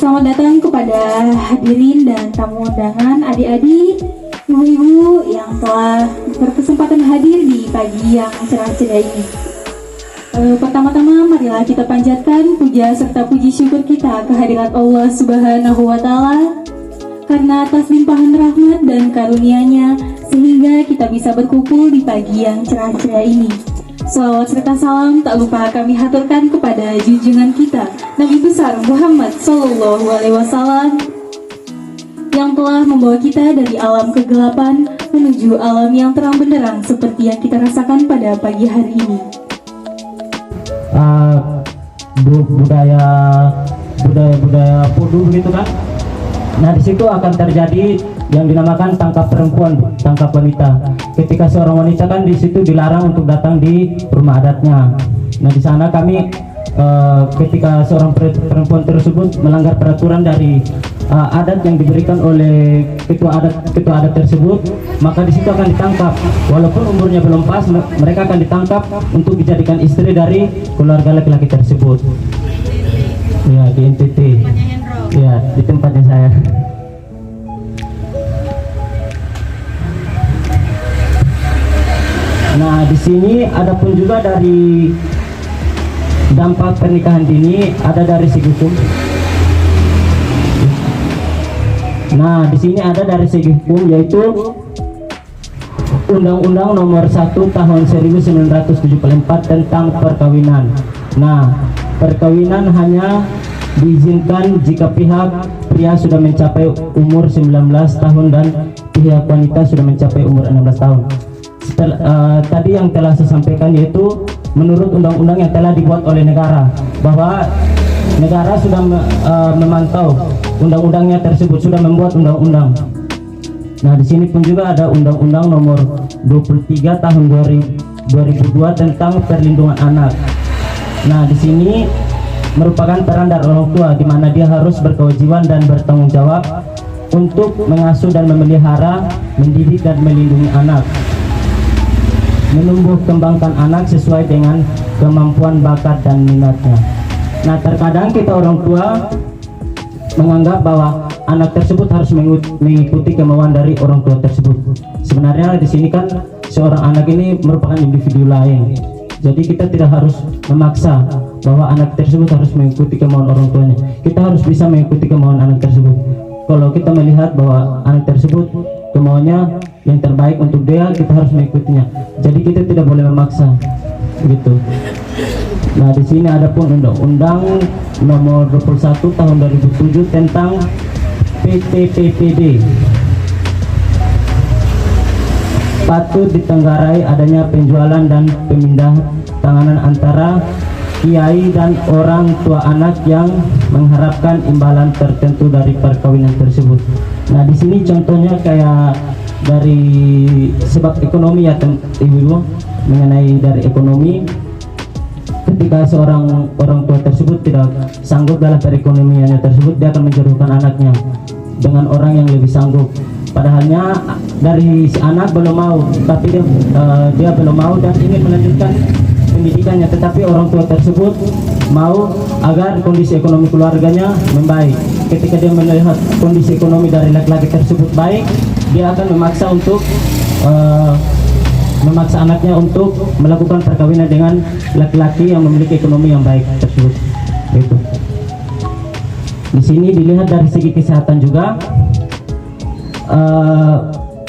Selamat datang kepada hadirin dan tamu undangan, adik-adik, ibu-ibu yang telah berkesempatan hadir di pagi yang cerah-cerah ini. Pertama-tama marilah kita panjatkan puja serta puji syukur kita kehadirat Allah Subhanahu wa Ta'ala karena atas limpahan rahmat dan karunia-Nya sehingga kita bisa berkumpul di pagi yang cerah-cerah ini. Salawat serta salam tak lupa kami haturkan kepada junjungan kita Nabi besar Muhammad Sallallahu Alaihi Wasallam yang telah membawa kita dari alam kegelapan menuju alam yang terang benderang seperti yang kita rasakan pada pagi hari ini. budaya Pudu gitu kan. Nah di situ akan terjadi yang dinamakan tangkap perempuan, tangkap wanita. Ketika seorang wanita kan di situ dilarang untuk datang di rumah adatnya. Nah di sana kami ketika seorang perempuan tersebut melanggar peraturan dari adat yang diberikan oleh ketua adat tersebut, maka di situ akan ditangkap. Walaupun umurnya belum pas, mereka akan ditangkap untuk dijadikan istri dari keluarga laki-laki tersebut. Ya di NTT. Ya di tempatnya saya. Nah di sini ada pun juga dari dampak pernikahan dini, ada dari segi hukum. Nah di sini ada dari segi hukum, yaitu Undang-Undang Nomor 1 Tahun 1974 tentang perkawinan. Nah perkawinan hanya diizinkan jika pihak pria sudah mencapai umur 19 tahun dan pihak wanita sudah mencapai umur 16 tahun. Tadi yang telah saya sampaikan yaitu menurut undang-undang yang telah dibuat oleh negara, bahwa negara sudah memantau undang-undangnya tersebut, sudah membuat undang-undang. Nah di sini pun juga ada Undang-Undang Nomor 23 Tahun 2002 tentang perlindungan anak. Nah di sini merupakan peran dari orang tua, di mana dia harus berkewajiban dan bertanggung jawab untuk mengasuh dan memelihara, mendidik dan melindungi anak, menumbuh kembangkan anak sesuai dengan kemampuan, bakat dan minatnya. Nah terkadang kita orang tua menganggap bahwa anak tersebut harus mengikuti kemauan dari orang tua tersebut. Sebenarnya di sini kan seorang anak ini merupakan individu lain. Jadi kita tidak harus memaksa bahwa anak tersebut harus mengikuti kemauan orang tuanya. Kita harus bisa mengikuti kemauan anak tersebut. Kalau kita melihat bahwa anak tersebut kemauannya yang terbaik untuk dia, kita harus mengikutinya. Jadi kita tidak boleh memaksa, gitu. Nah di sini ada pun Undang-Undang Nomor 21 Tahun 2007 tentang PTPPD. Patut ditenggarai adanya penjualan dan pemindah tanganan antara kiai dan orang tua anak yang mengharapkan imbalan tertentu dari perkawinan tersebut. Nah di sini contohnya kayak dari sebab ekonomi ya ibu-ibu, mengenai dari ekonomi. Ketika seorang orang tua tersebut tidak sanggup dalam perekonomiannya tersebut, dia akan menjodohkan anaknya dengan orang yang lebih sanggup. Padahalnya dari si anak belum mau, tapi dia belum mau dan ingin melanjutkan pendidikannya, tetapi orang tua tersebut mau agar kondisi ekonomi keluarganya membaik. Ketika dia melihat kondisi ekonomi dari laki-laki tersebut baik, dia akan memaksa anaknya untuk melakukan perkawinan dengan laki-laki yang memiliki ekonomi yang baik tersebut. Itu. Di sini dilihat dari segi kesehatan juga.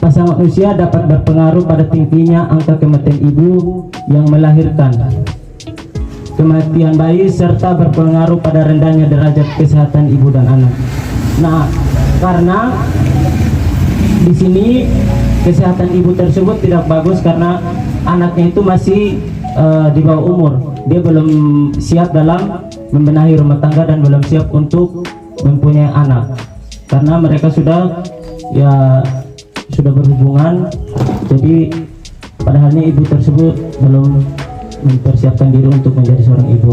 Pasangan usia dapat berpengaruh pada tingginya angka kematian ibu yang melahirkan, kematian bayi, serta berpengaruh pada rendahnya derajat kesehatan ibu dan anak. Nah, karena di sini kesehatan ibu tersebut tidak bagus karena anaknya itu masih di bawah umur, dia belum siap dalam membenahi rumah tangga dan belum siap untuk mempunyai anak, karena mereka sudah berhubungan. Jadi padahalnya ibu tersebut belum mempersiapkan diri untuk menjadi seorang ibu.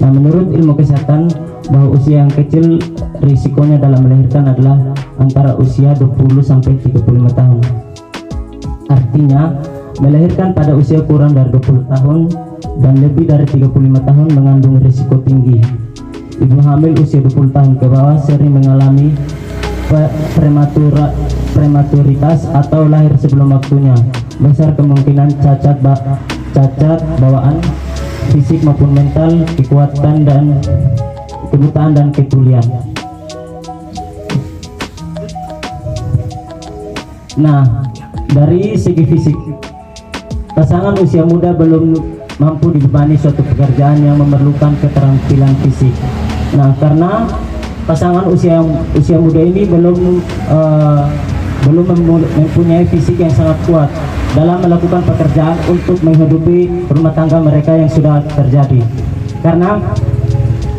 Nah menurut ilmu kesehatan, bahwa usia yang kecil risikonya dalam melahirkan adalah antara usia 20 sampai 35 tahun. Artinya melahirkan pada usia kurang dari 20 tahun dan lebih dari 35 tahun mengandung risiko tinggi. ibu hamil usia 20 tahun ke bawah sering mengalami prematuritas atau lahir sebelum waktunya. Besar kemungkinan cacat bawaan fisik maupun mental, kekuatan dan kebutaan dan ketulian. Nah, dari segi fisik, pasangan usia muda belum mampu dibebani suatu pekerjaan yang memerlukan keterampilan fisik. Nah, karena pasangan usia muda ini belum mempunyai fisik yang sangat kuat dalam melakukan pekerjaan untuk menghidupi rumah tangga mereka yang sudah terjadi. Karena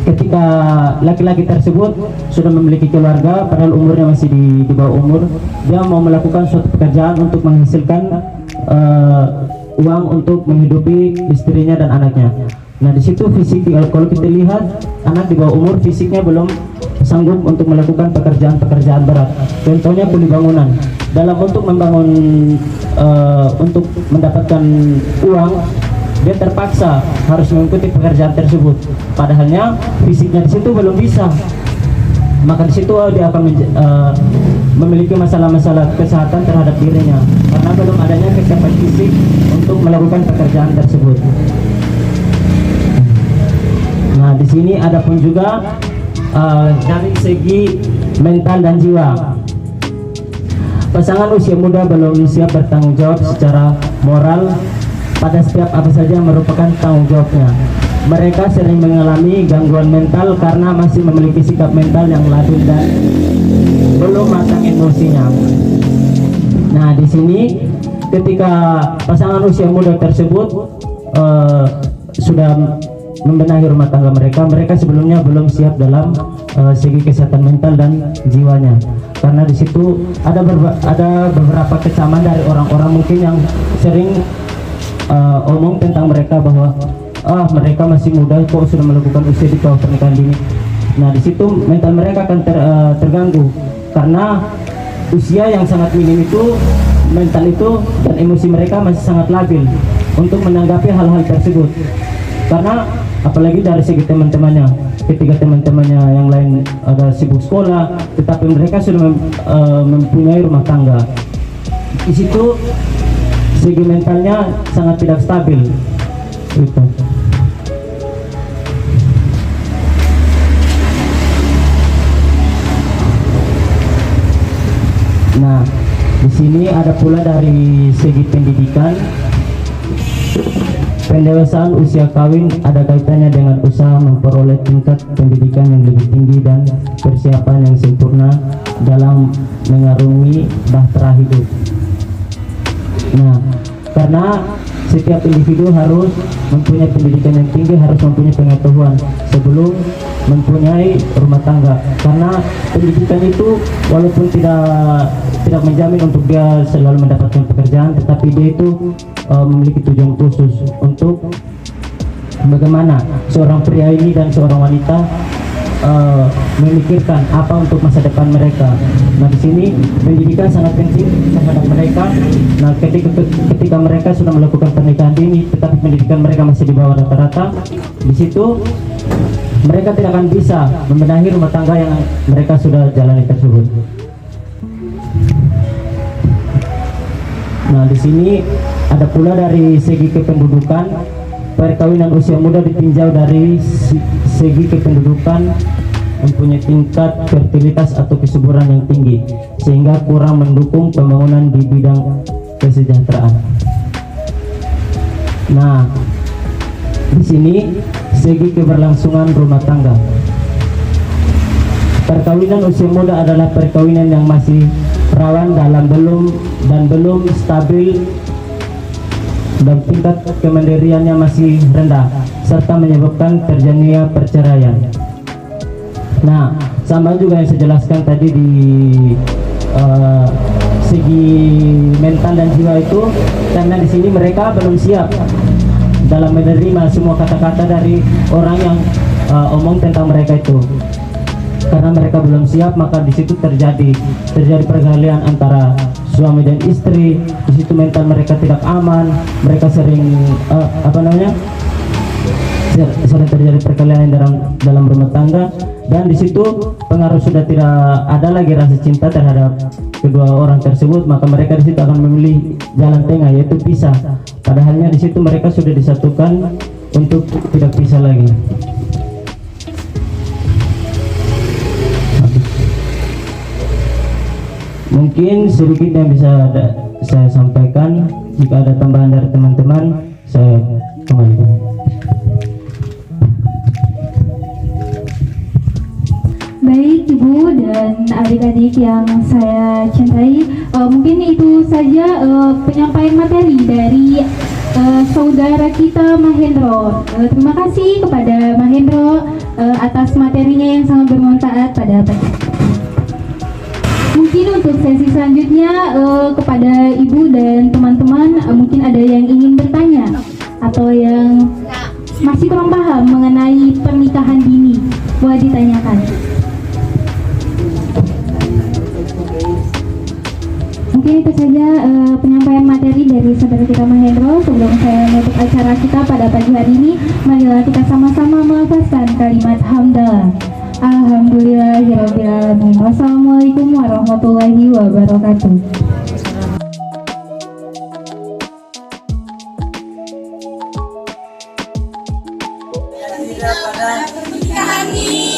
ketika laki-laki tersebut sudah memiliki keluarga, padahal umurnya masih di bawah umur, dia mau melakukan suatu pekerjaan untuk menghasilkan uang untuk menghidupi istrinya dan anaknya. Nah, di situ fisik, kalau kita lihat anak di bawah umur fisiknya belum sanggup untuk melakukan pekerjaan berat. Contohnya kuli bangunan. Dalam untuk membangun, untuk mendapatkan uang, dia terpaksa harus mengikuti pekerjaan tersebut. Padahalnya fisiknya di situ belum bisa. Maka di situ dia akan memiliki masalah-masalah kesehatan terhadap dirinya karena belum adanya kesiapan fisik untuk melakukan pekerjaan tersebut. Nah, di sini ada pun juga dari segi mental dan jiwa. Pasangan usia muda belum siap bertanggung jawab secara moral pada setiap apa saja yang merupakan tanggung jawabnya. Mereka sering mengalami gangguan mental karena masih memiliki sikap mental yang labil dan belum matang emosinya. Nah, di sini ketika pasangan usia muda tersebut sudah membenahi rumah tangga mereka sebelumnya belum siap dalam segi kesehatan mental dan jiwanya. Karena di situ ada beberapa kecaman dari orang-orang mungkin yang sering omong tentang mereka bahwa mereka masih muda kok sudah melakukan usia di bawah pernikahan dini. Nah, di situ mental mereka akan terganggu karena usia yang sangat minim itu, mental itu dan emosi mereka masih sangat labil untuk menanggapi hal-hal tersebut. Karena apalagi dari segi teman-temannya, ketika teman-temannya yang lain ada sibuk sekolah, tetapi mereka sudah mempunyai rumah tangga. Di situ segi mentalnya sangat tidak stabil. Gitu. Nah, di sini ada pula dari segi pendidikan. Pendewasaan usia kawin ada kaitannya dengan usaha memperoleh tingkat pendidikan yang lebih tinggi dan persiapan yang sempurna dalam mengarungi bahtera hidup. Nah, karena setiap individu harus mempunyai pendidikan yang tinggi, harus mempunyai pengetahuan sebelum mempunyai rumah tangga. Karena pendidikan itu walaupun tidak menjamin untuk dia selalu mendapatkan pekerjaan, tetapi dia itu memiliki tujuan khusus untuk bagaimana seorang pria ini dan seorang wanita memikirkan apa untuk masa depan mereka. Nah, di sini pendidikan sangat penting terhadap mereka. Nah, ketika mereka sudah melakukan pernikahan dini tetapi pendidikan mereka masih di bawah rata-rata, di situ mereka tidak akan bisa membenahi rumah tangga yang mereka sudah jalani tersebut. Nah, di sini ada pula dari segi kependudukan. Perkawinan usia muda ditinjau dari segi kependudukan mempunyai tingkat fertilitas atau kesuburan yang tinggi sehingga kurang mendukung pembangunan di bidang kesejahteraan. Nah, di sini segi keberlangsungan rumah tangga. Perkawinan usia muda adalah perkawinan yang masih rawan belum stabil dan tingkat kemandiriannya masih rendah serta menyebabkan terjadinya perceraian. Nah, sama juga yang saya jelaskan tadi di segi mental dan jiwa itu, karena di sini mereka belum siap dalam menerima semua kata-kata dari orang yang omong tentang mereka itu. Karena mereka belum siap, maka di situ terjadi pergaulan antara suami dan istri. Di situ mental mereka tidak aman, mereka sering sering terjadi perkelahian dalam rumah tangga, dan di situ pengaruh sudah tidak ada lagi rasa cinta terhadap kedua orang tersebut, maka mereka di situ akan memilih jalan tengah, yaitu pisah. Padahalnya di situ mereka sudah disatukan untuk tidak pisah lagi. Mungkin sedikit yang bisa saya sampaikan. Jika ada tambahan dari teman-teman, saya kembalikan. Baik Ibu dan adik-adik yang saya cintai, mungkin itu saja penyampaian materi dari saudara kita Mahendro. Terima kasih kepada Mahendro atas materinya yang sangat bermanfaat pada pagi. Mungkin untuk sesi selanjutnya kepada Ibu dan teman-teman mungkin ada yang ingin bertanya atau yang masih kurang paham mengenai pernikahan dini, boleh ditanyakan. Mungkin itu saja penyampaian materi dari saudara kita Mahendro. Sebelum saya menutup acara kita pada pagi hari ini, marilah kita sama-sama melafazkan kalimat hamdalah. Alhamdulillahirrabbilalamin. Wassalamualaikum warahmatullahi wabarakatuh. Pada pernikahan ini